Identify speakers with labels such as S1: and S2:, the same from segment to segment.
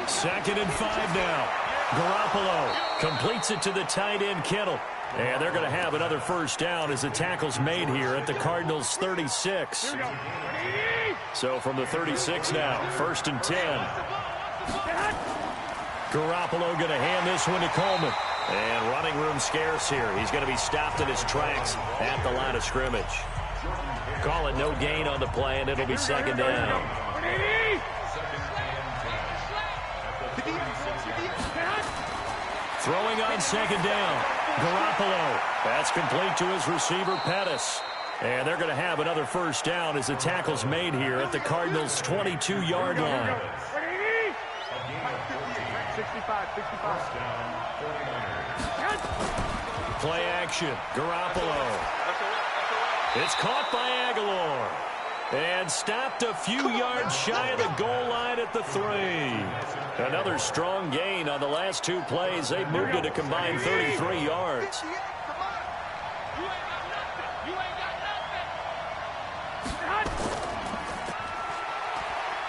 S1: 2nd and 5 now. Garoppolo completes it to the tight end, Kittle. And they're going to have another first down as the tackle's made here at the Cardinals' 36. So from the 36 now, 1st and 10. Garoppolo going to hand this one to Coleman. And running room scarce here. He's going to be stopped in his tracks at the line of scrimmage. Call it no gain on the play, and it'll be 2nd down. Throwing on 2nd down. Garoppolo. That's complete to his receiver, Pettis. And they're going to have another first down as the tackle's made here at the Cardinals' 22-yard line.
S2: 65.
S1: Play action. Garoppolo. It's caught by Aguilar. And stopped a few yards shy of the goal line at the 3. Another strong gain on the last 2 plays. They've moved it a combined 33 yards.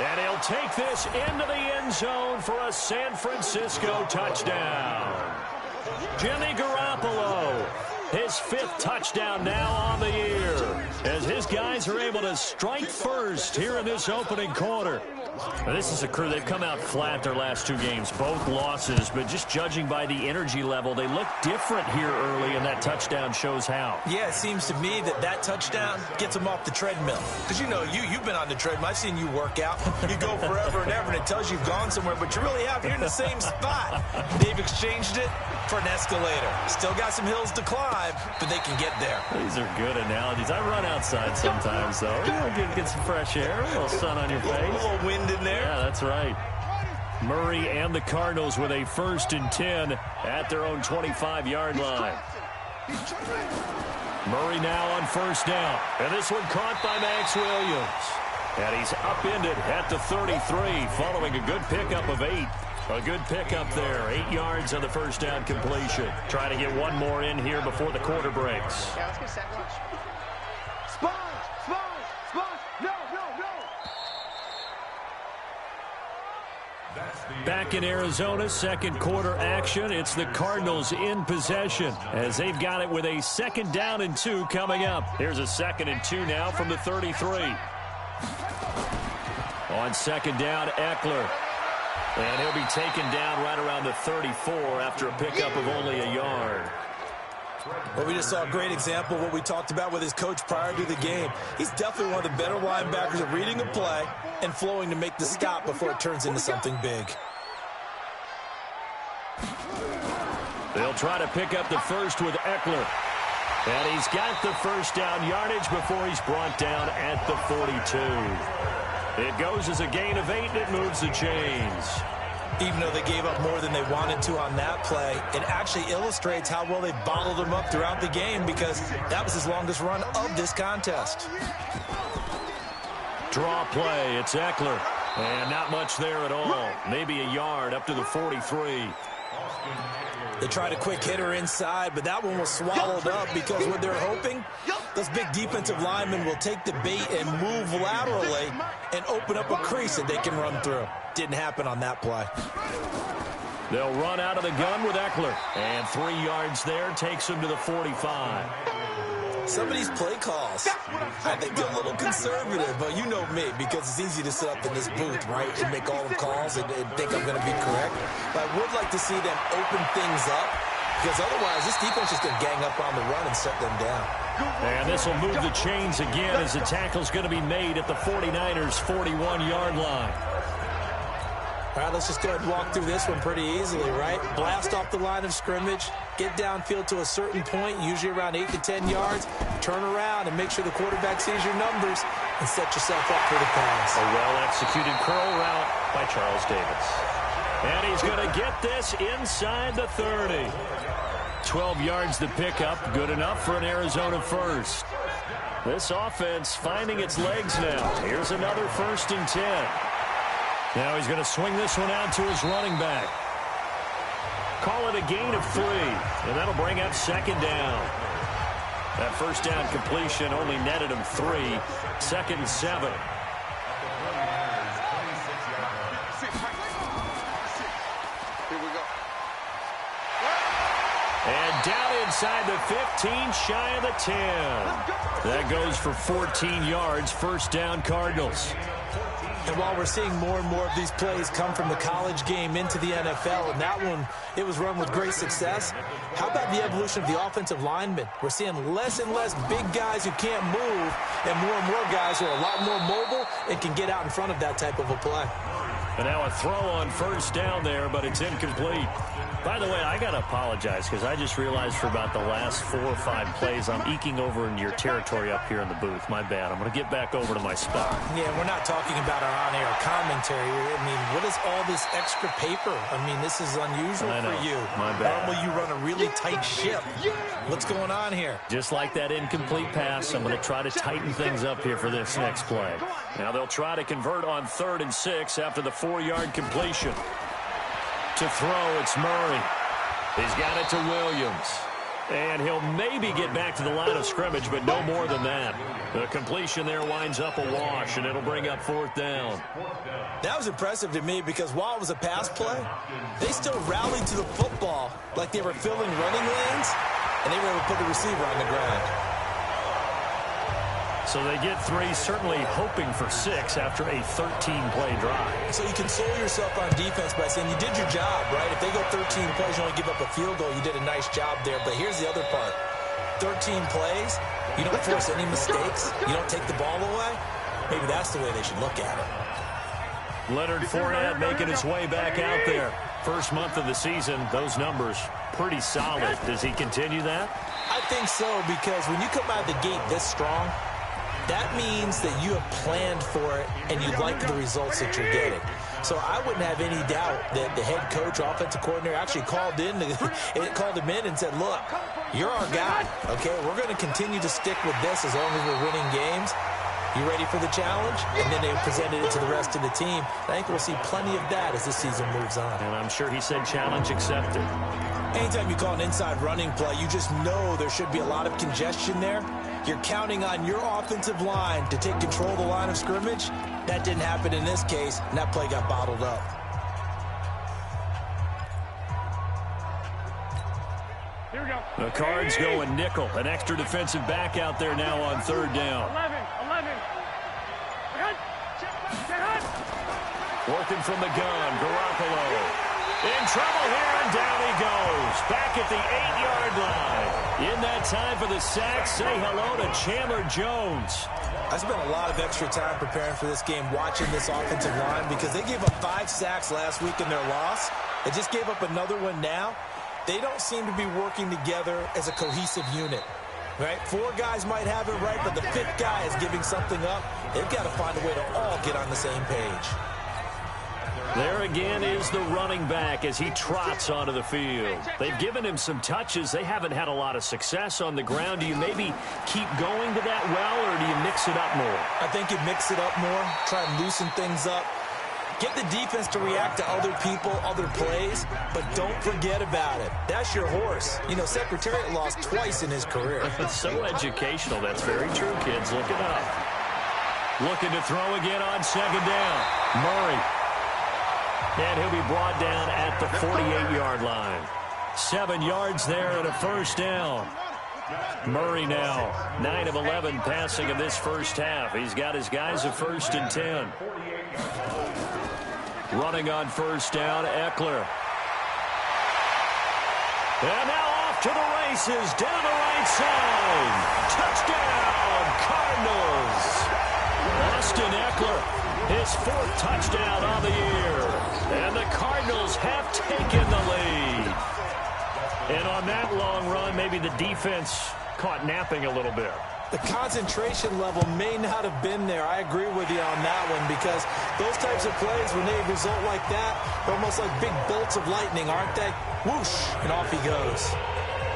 S1: And he'll take this into the end zone for a San Francisco touchdown. Jimmy Garoppolo. His 5th touchdown now on the year as his guys are able to strike first here in this opening quarter. Now, this is a crew. They've come out flat their last 2 games, both losses, but just judging by the energy level, they look different here early, and that touchdown shows how.
S3: Yeah, it seems to me that touchdown gets them off the treadmill. Because, you know, you've been on the treadmill. I've seen you work out. You go forever and ever, and it tells you you've gone somewhere, but you really have. You're in the same spot. They've exchanged it for an escalator. Still got some hills to climb, but they can get there.
S1: These are good analogies. I run outside sometimes, though. You know, get some fresh air, a little sun on your face.
S3: A little wind in there.
S1: Yeah, that's right. Murray and the Cardinals with a 1st and 10 at their own 25-yard line. Murray now on 1st down. And this one caught by Max Williams. And he's upended at the 33 following a good pickup of 8. A good pickup there. 8 yards on the 1st down completion. Trying to get one more in here before the quarter breaks.
S2: Yeah, let's get set. Sponge! No!
S1: Back in Arizona, 2nd quarter action. It's the Cardinals in possession as they've got it with a 2nd down and 2 coming up. Here's a 2nd and 2 now from the 33. On 2nd down, Eckler. And he'll be taken down right around the 34 after a pickup of only a yard.
S3: Well, we just saw a great example of what we talked about with his coach prior to the game. He's definitely one of the better linebackers at reading a play and flowing to make the stop before it turns into something big.
S1: They'll try to pick up the first with Eckler. And he's got the first down yardage before he's brought down at the 42. It goes as a gain of 8, and it moves the chains.
S3: Even though they gave up more than they wanted to on that play, it actually illustrates how well they bottled him up throughout the game because that was his longest run of this contest.
S1: Draw play, it's Eckler. And not much there at all. Maybe a yard up to the 43.
S3: They tried a quick hitter inside, but that one was swallowed up because what they're hoping, those big defensive linemen will take the bait and move laterally and open up a crease that they can run through. Didn't happen on that play.
S1: They'll run out of the gun with Eckler. And 3 yards there takes him to the 45.
S3: Some of these play calls, I think they're a little conservative, but you know me, because it's easy to sit up in this booth, right, and make all the calls and think I'm going to be correct. But I would like to see them open things up, because otherwise this defense is going to gang up on the run and shut them down.
S1: And this will move the chains again as the tackle's going to be made at the 49ers' 41-yard line.
S3: All right, let's just go ahead and walk through this one pretty easily, right? Blast off the line of scrimmage, get downfield to a certain point, usually around 8 to 10 yards, turn around and make sure the quarterback sees your numbers and set yourself up for the pass.
S1: A well-executed curl route by Charles Davis. And he's going to get this inside the 30. 12 yards to pick up, good enough for an Arizona first. This offense finding its legs now. Here's another 1st and 10. Now he's going to swing this one out to his running back. Call it a gain of 3, and that'll bring up 2nd down. That 1st down completion only netted him 3. 2nd and 7. inside the 15, shy of the 10. That goes for 14 yards, first down Cardinals.
S3: And while we're seeing more and more of these plays come from the college game into the NFL, and that one, it was run with great success, how about the evolution of the offensive linemen? We're seeing less and less big guys who can't move, and more guys who are a lot more mobile and can get out in front of that type of a play.
S1: And now a throw on first down there, but it's incomplete. By the way, I got to apologize because I just realized for about the last 4 or 5 plays, I'm eking over into your territory up here in the booth. My bad. I'm going to get back over to my spot.
S3: Yeah, we're not talking about our on-air commentary. I mean, what is all this extra paper? I mean, this is unusual for you.
S1: My bad.
S3: Normally you run a really tight ship. What's going on here?
S1: Just like that incomplete pass, I'm going to try to tighten things up here for this next play. Now they'll try to convert on 3rd and 6 after the 4-yard completion. To throw, it's Murray. He's got it to Williams. And he'll maybe get back to the line of scrimmage, but no more than that. The completion there winds up a wash, and it'll bring up 4th down.
S3: That was impressive to me because while it was a pass play, they still rallied to the football like they were filling running lanes, and they were able to put the receiver on the ground.
S1: So they get 3, certainly hoping for 6 after a 13-play drive.
S3: So you console yourself on defense by saying you did your job, right? If they go 13 plays, you only give up a field goal, you did a nice job there. But here's the other part. 13 plays, you don't force any mistakes, you don't take the ball away. Maybe that's the way they should look at it.
S1: Leonard Fournette making his way back out there. First month of the season, those numbers pretty solid. Does he continue that?
S3: I think so, because when you come out of the gate this strong, that means that you have planned for it and you like the results that you're getting. So I wouldn't have any doubt that the head coach, offensive coordinator, actually called him in and said, look, you're our guy, okay? We're going to continue to stick with this as long as we're winning games. You ready for the challenge? And then they presented it to the rest of the team. I think we'll see plenty of that as the season moves on.
S1: And I'm sure he said challenge accepted.
S3: Anytime you call an inside running play, you just know there should be a lot of congestion there. You're counting on your offensive line to take control of the line of scrimmage. That didn't happen in this case, and that play got bottled up.
S4: Here we go.
S1: The Cards go a nickel. An extra defensive back out there now on 3rd down.
S4: 11.
S1: Working from the gun, Garoppolo. In trouble here, and down he goes. Back at the 8-yard line. In that time for the sack, say hello to Chandler Jones.
S3: I spent a lot of extra time preparing for this game, watching this offensive line, because they gave up 5 sacks last week in their loss. They just gave up another one now. They don't seem to be working together as a cohesive unit. Right? 4 guys might have it right, but the 5th guy is giving something up. They've got to find a way to all get on the same page.
S1: There again is the running back as he trots onto the field. They've given him some touches. They haven't had a lot of success on the ground. Do you maybe keep going to that well, or do you mix it up more?
S3: I think you mix it up more, try and loosen things up. Get the defense to react to other people, other plays, but don't forget about it. That's your horse. You know, Secretariat lost twice in his career.
S1: It's so educational. That's very true, kids. Look it up. Looking to throw again on 2nd down. Murray. And he'll be brought down at the 48-yard line. 7 yards there and a first down. Murray now, 9 of 11 passing in this first half. He's got his guys a 1st and 10. Running on first down, Eckler. And now off to the races, down the right side. Touchdown, Cardinals. Austin Eckler, his 4th touchdown on the year. And the Cardinals have taken the lead. And on that long run, maybe the defense caught napping a little bit.
S3: The concentration level may not have been there. I agree with you on that one, because those types of plays, when they result like that, they're almost like big bolts of lightning, aren't they? Whoosh, and off he goes.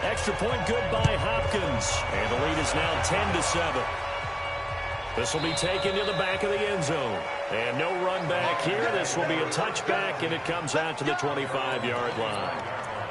S1: Extra point good by Hopkins. And the lead is now 10-7. This will be taken to the back of the end zone. And no run back here. This will be a touchback, and it comes out to the 25-yard line.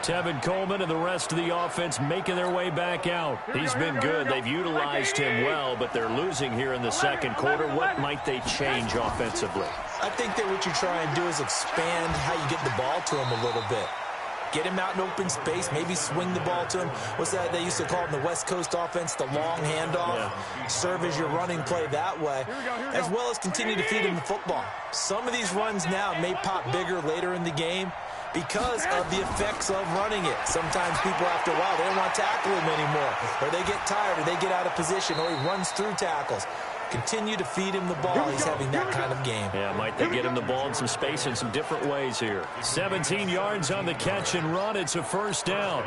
S1: Tevin Coleman and the rest of the offense making their way back out. He's been good. They've utilized him well, but they're losing here in the 2nd quarter. What might they change offensively?
S3: I think that what you try and do is expand how you get the ball to him a little bit. Get him out in open space. Maybe swing the ball to him. What's that they used to call it in the West Coast offense? The long handoff.
S1: Yeah.
S3: Serve as your running play that way, as well as continue to feed him the football. Some of these runs now may pop bigger later in the game because of the effects of running it. Sometimes people, after a while, they don't want to tackle him anymore, or they get tired, or they get out of position, or he runs through tackles. Continue to feed him the ball. He's having that kind of game.
S1: Yeah, might they get him the ball in some space in some different ways here. 17 yards on the catch and run. It's a first down.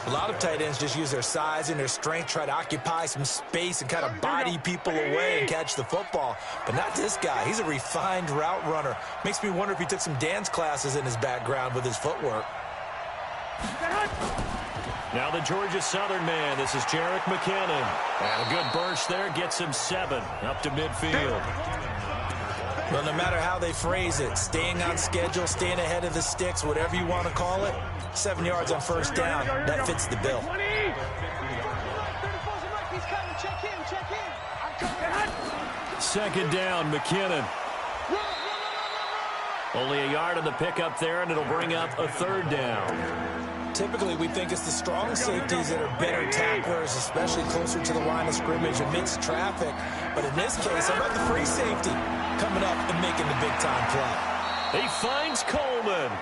S3: A lot of tight ends just use their size and their strength, try to occupy some space and kind of body people away and catch the football. But not this guy. He's a refined route runner. Makes me wonder if he took some dance classes in his background with his footwork.
S1: Now the Georgia Southern man. This is Jerick McKinnon. And a good burst there. Gets him 7 up to midfield.
S3: Well, no matter how they phrase it, staying on schedule, staying ahead of the sticks, whatever you want to call it, 7 yards on first down, that fits the bill.
S1: Second down, McKinnon. Only a yard on the pickup there, and it'll bring up a third down.
S3: Typically, we think it's the strong safeties that are better tacklers, especially closer to the line of scrimmage amidst traffic. But in this case, how about the free safety coming up and making the big-time play?
S1: He finds Coleman.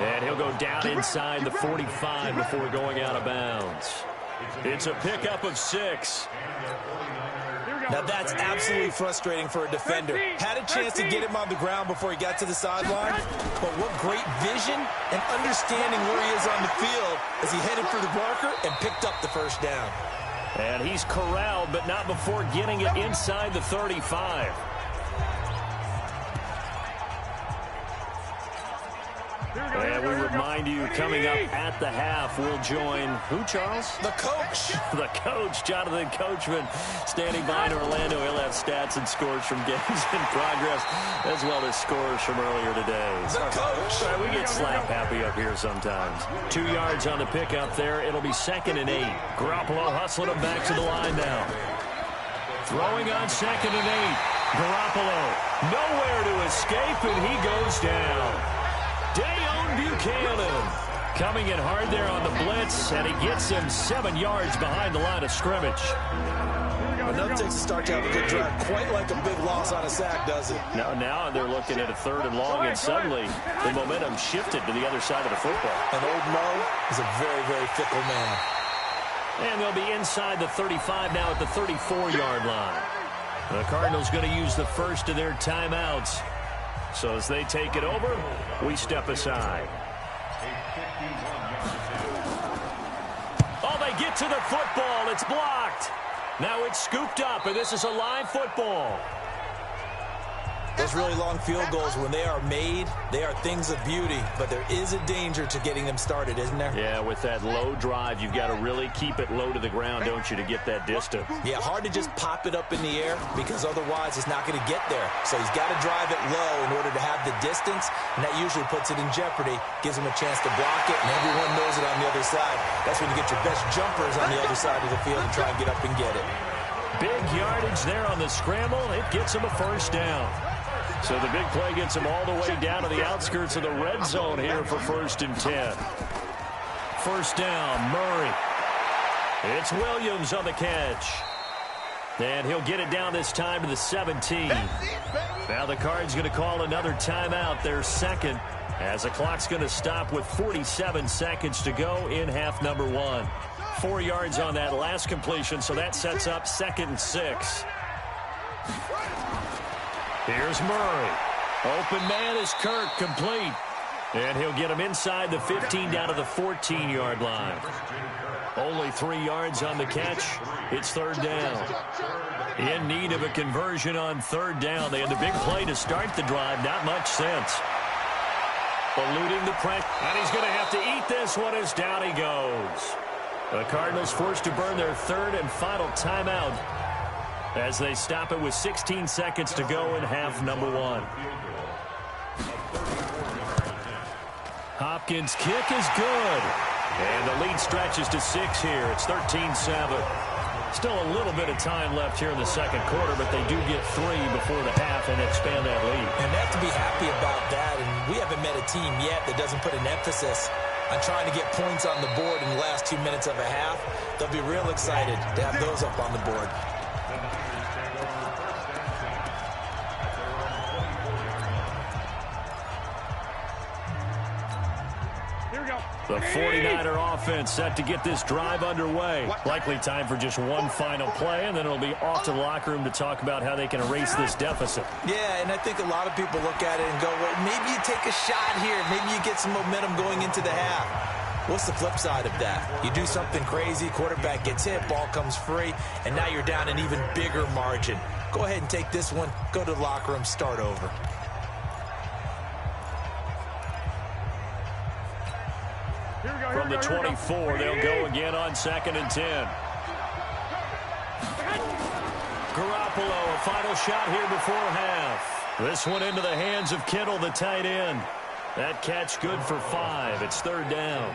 S1: And he'll go down inside the 45 before going out of bounds. It's a pickup of 6.
S3: Now, that's absolutely frustrating for a defender. Had a chance to get him on the ground before he got to the sideline, but what great vision and understanding where he is on the field as he headed for the marker and picked up the first down.
S1: And he's corralled, but not before getting it inside the 35. And we remind you, coming up at the half, we'll join who, Charles?
S3: The coach.
S1: The coach, Jonathan Coachman, standing by in Orlando. He'll have stats and scores from games in progress, as well as scores from earlier today.
S3: The coach.
S1: We get slap happy up here sometimes. 2 yards on the pickup there. It'll be 2nd and 8. Garoppolo hustling him back to the line now. Throwing on 2nd and 8. Garoppolo nowhere to escape, and he goes down. Dayon Buchanan coming in hard there on the blitz, and he gets him 7 yards behind the line of scrimmage.
S3: Enough takes a start to have a good drive. Quite like a big loss on a sack, does it?
S1: Now they're looking at a 3rd and long, and suddenly the momentum shifted to the other side of the football.
S3: And old Mo is a very, very fickle man.
S1: And they'll be inside the 35 now at the 34-yard line. The Cardinals going to use the first of their timeouts. So as they take it over, we step aside. Oh, they get to the football. It's blocked. Now it's scooped up, and this is a live football.
S3: Those really long field goals, when they are made, they are things of beauty, but there is a danger to getting them started, isn't there?
S1: Yeah, with that low drive, you've got to really keep it low to the ground, don't you, to get that distance?
S3: Yeah, hard to just pop it up in the air because otherwise it's not going to get there. So he's got to drive it low in order to have the distance, and that usually puts it in jeopardy, gives him a chance to block it, and everyone knows it on the other side. That's when you get your best jumpers on the other side of the field and try and get up and get it.
S1: Big yardage there on the scramble. It gets him a first down. So the big play gets him all the way down to the outskirts of the red zone here for 1st and 10. First down, Murray. It's Williams on the catch. And he'll get it down this time to the 17. Now the Cards going to call another timeout, their 2nd, as the clock's going to stop with 47 seconds to go in half number 1. 4 yards on that last completion, so that sets up 2nd and 6. Here's Murray. Open man is Kirk, complete. And he'll get him inside the 15 down to the 14-yard line. Only 3 yards on the catch. It's 3rd down. In need of a conversion on 3rd down. They had the big play to start the drive. Not much sense. Eluding the pressure. And he's going to have to eat this one as down he goes. The Cardinals forced to burn their 3rd and final timeout as they stop it with 16 seconds to go in half number 1. Hopkins' kick is good. And the lead stretches to 6 here. It's 13-7. Still a little bit of time left here in the 2nd quarter, but they do get 3 before the half and expand that lead.
S3: And they have to be happy about that. And we haven't met a team yet that doesn't put an emphasis on trying to get points on the board in the last 2 minutes of a half. They'll be real excited to have those up on the board.
S1: The 49er offense set to get this drive underway. Likely time for just one final play, and then it'll be off to the locker room to talk about how they can erase this deficit.
S3: Yeah, and I think a lot of people look at it and go, well, maybe you take a shot here. Maybe you get some momentum going into the half. What's the flip side of that? You do something crazy, quarterback gets hit, ball comes free, and now you're down an even bigger margin. Go ahead and take this one, go to the locker room, start over.
S1: From the 24, they'll go again on 2nd and 10. Garoppolo, a final shot here before half. This one into the hands of Kittle, the tight end. That catch good for 5. It's 3rd down.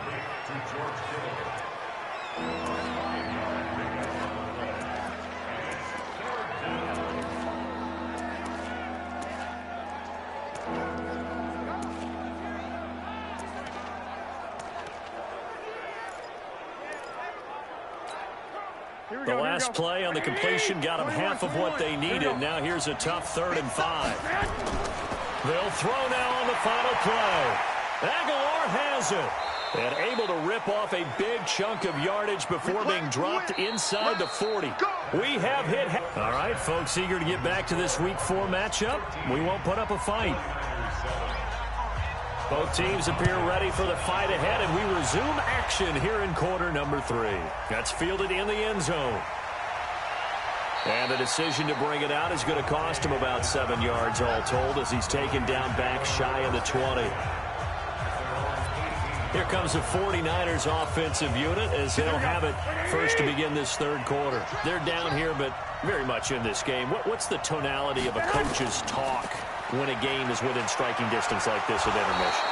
S1: The last play on the completion got them half of what they needed. Now here's a tough 3rd and 5. They'll throw now on the final play. Aguilar has it. And able to rip off a big chunk of yardage before being dropped inside the 40. We have hit. All right, folks, eager to get back to this Week 4 matchup. We won't put up a fight. Both teams appear ready for the fight ahead, and we resume action here in quarter number 3. That's fielded in the end zone. And the decision to bring it out is going to cost him about 7 yards all told as he's taken down back shy of the 20. Here comes the 49ers offensive unit as they'll have it first to begin this 3rd quarter. They're down here, but very much in this game. What's the tonality of a coach's talk when a game is within striking distance like this at intermission?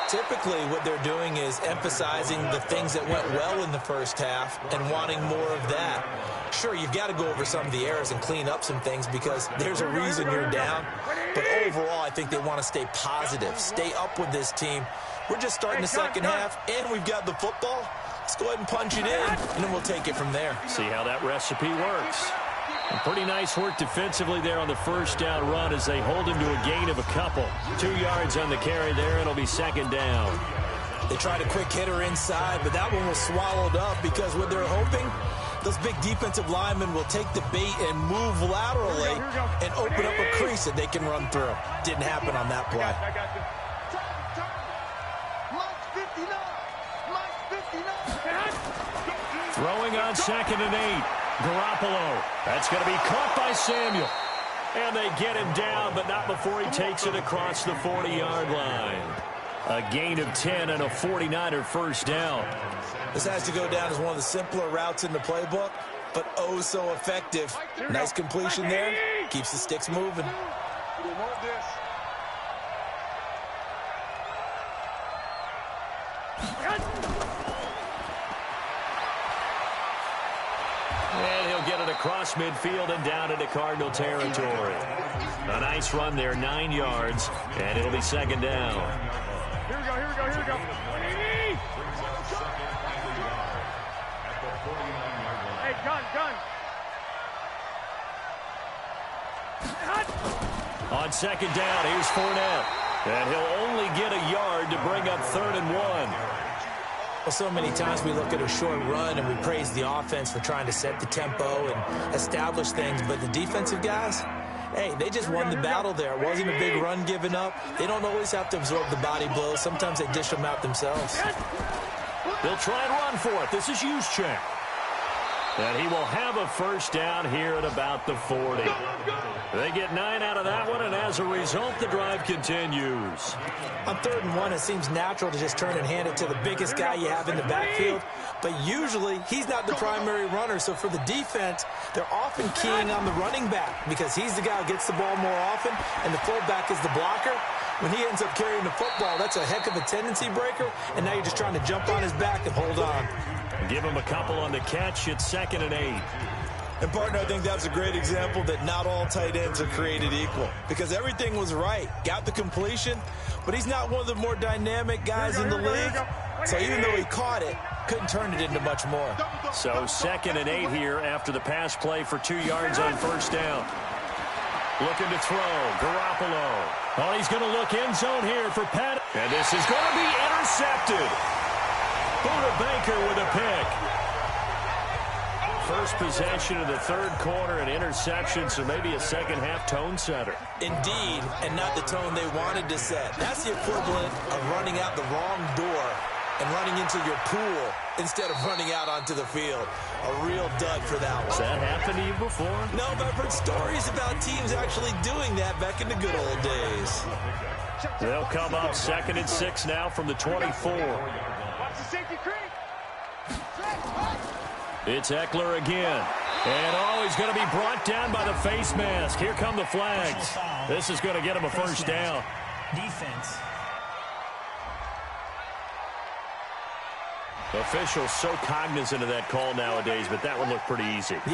S3: Typically, what they're doing is emphasizing the things that went well in the first half and wanting more of that. Sure, you've got to go over some of the errors and clean up some things because there's a reason you're down. But overall, I think they want to stay positive, stay up with this team. We're just starting the second half, and we've got the football. Let's go ahead and punch it in, and then we'll take it from there.
S1: See how that recipe works. And pretty nice work defensively there on the first down run as they hold him to a gain of a couple. 2 yards on the carry there. It'll be 2nd down.
S3: They tried a quick hitter inside, but that one was swallowed up because what they're hoping, those big defensive linemen will take the bait and move laterally and open up a crease that they can run through. Didn't happen on that play.
S1: Throwing on 2nd and 8. Garoppolo. That's going to be caught by Samuel. And they get him down, but not before he takes it across the 40-yard line. A gain of 10 and a 49er first down.
S3: This has to go down as one of the simpler routes in the playbook, but oh so effective. Nice completion there. Keeps the sticks moving.
S1: And he'll get it across midfield and down into Cardinal territory. A nice run there, 9 yards, and it'll be 2nd down.
S2: Here we go. Hey, gun.
S1: On 2nd down, here's Fournette. And he'll only get a yard to bring up 3rd and 1.
S3: Well, so many times we look at a short run and we praise the offense for trying to set the tempo and establish things, but the defensive guys, hey, they just won the battle there. It wasn't a big run given up. They don't always have to absorb the body blows. Sometimes they dish them out themselves.
S1: They'll try and run for it. This is Juszczyk. And he will have a first down here at about the 40. They get 9 out of that one, and as a result, the drive continues.
S3: On 3rd and 1, it seems natural to just turn and hand it to the biggest guy you have in the backfield. But usually, he's not the primary runner. So for the defense, they're often keying on the running back because he's the guy who gets the ball more often, and the fullback is the blocker. When he ends up carrying the football, that's a heck of a tendency breaker, and now you're just trying to jump on his back and hold on.
S1: Give him a couple on the catch. It's 2nd and 8.
S3: And, partner, I think that's a great example that not all tight ends are created equal because everything was right. Got the completion, but he's not one of the more dynamic guys in the league. So even though he caught it, couldn't turn it into much more.
S1: So 2nd and 8 here after the pass play for 2 yards on first down. Looking to throw. Garoppolo. Oh, he's going to look end zone here for Pat. And this is going to be intercepted. Buda Baker with a pick. First possession of the third quarter, an interception, so maybe a second-half tone setter.
S3: Indeed, and not the tone they wanted to set. That's the equivalent of running out the wrong door and running into your pool instead of running out onto the field. A real dud for that one.
S1: Has that happened to you before?
S3: No, but I've heard stories about teams actually doing that back in the good old days.
S1: They'll come up 2nd and 6 now from the 24.
S2: Watch the safety creep.
S1: It's Eckler again. And, oh, he's going to be brought down by the face mask. Here come the flags. This is going to get him a first down.
S4: Defense.
S1: Officials so cognizant of that call nowadays, but that one looked pretty easy.
S3: Yeah.